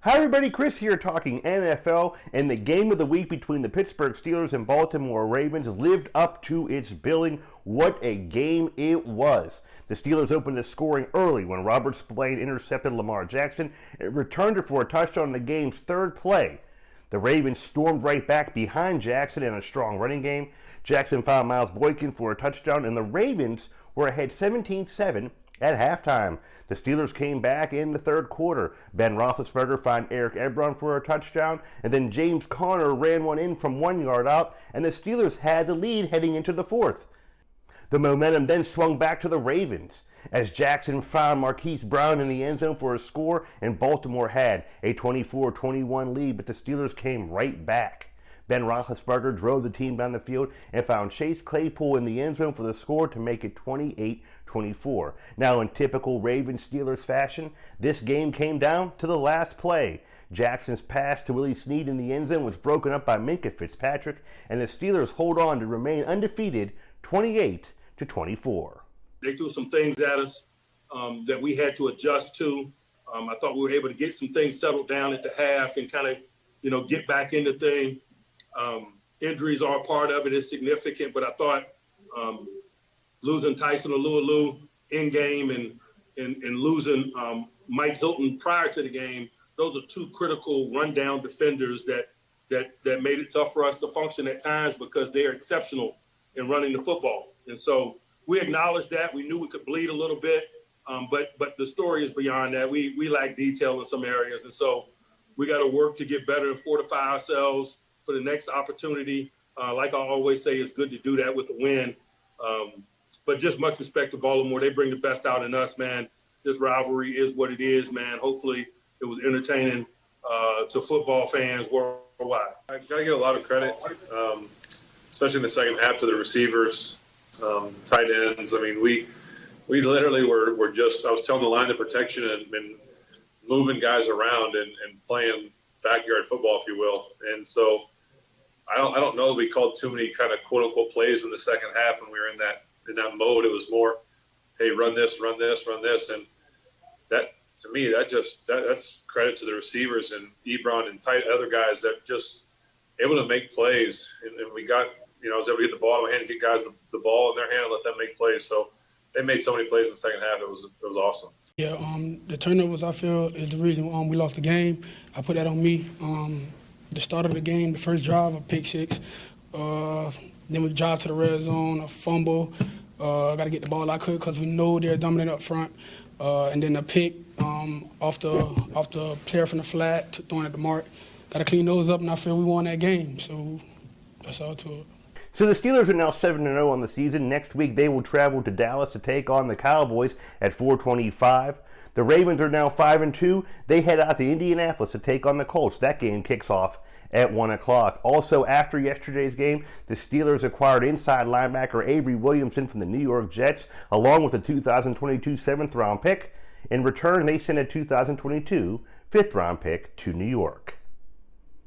Hi everybody, Chris here talking NFL, and the game of the week between the Pittsburgh Steelers and Baltimore Ravens lived up to its billing. What a game it was. The Steelers opened the scoring early when Robert Spillane intercepted Lamar Jackson and returned it for a touchdown in the game's third play. The Ravens stormed right back behind Jackson in a strong running game. Jackson found Miles Boykin for a touchdown, and the Ravens were ahead 17-7 at halftime. The Steelers came back in the third quarter. Ben Roethlisberger found Eric Ebron for a touchdown, and then James Conner ran one in from 1 yard out, and the Steelers had the lead heading into the fourth. The momentum then swung back to the Ravens as Jackson found Marquise Brown in the end zone for a score, and Baltimore had a 24-21 lead, but the Steelers came right back. Ben Roethlisberger drove the team down the field and found Chase Claypool in the end zone for the score to make it 28-24. Now, in typical Ravens-Steelers fashion, this game came down to the last play. Jackson's pass to Willie Snead in the end zone was broken up by Minkah Fitzpatrick, and the Steelers hold on to remain undefeated 28-24. They threw some things at us that we had to adjust to. I thought we were able to get some things settled down at the half and kind of, get back into things. Injuries are a part of it. It's significant, but I thought losing Tyson Alualu in game and losing Mike Hilton prior to the game, those are two critical rundown defenders that made it tough for us to function at times because they are exceptional in running the football. And so we acknowledged that. We knew we could bleed a little bit, but the story is beyond that. We lack detail in some areas, and so we got to work to get better and fortify ourselves for the next opportunity. Like I always say, it's good to do that with a win. But just much respect to Baltimore. They bring the best out in us, man. This rivalry is what it is, man. Hopefully it was entertaining to football fans worldwide. I got to give a lot of credit, especially in the second half, to the receivers, tight ends. I mean, we literally were just, I was telling the line of protection and moving guys around and playing backyard football, if you will. And so I don't know that we called too many kind of quote unquote plays in the second half when we were in that mode. It was more, hey, run this, and that to me that's credit to the receivers and Ebron and other guys that just able to make plays. And we got, I was able to get the ball in my hand and get guys the ball in their hand and let them make plays. So they made so many plays in the second half. It was awesome. Yeah, the turnovers, I feel, is the reason we lost the game. I put that on me. The start of the game, the first drive, a pick six. Then we drive to the red zone, a fumble. Got to get the ball out quick because we know they're dominant up front. And then a pick off the player from the flat, throwing at the mark. Got to clean those up, and I feel we won that game. So that's all to it. So the Steelers are now 7-0 on the season. Next week they will travel to Dallas to take on the Cowboys at 4:25. The Ravens are now 5-2. They head out to Indianapolis to take on the Colts. That game kicks off at 1 o'clock. Also, after yesterday's game, the Steelers acquired inside linebacker Avery Williamson from the New York Jets, along with a 2022 7th-round pick. In return, they sent a 2022 5th-round pick to New York.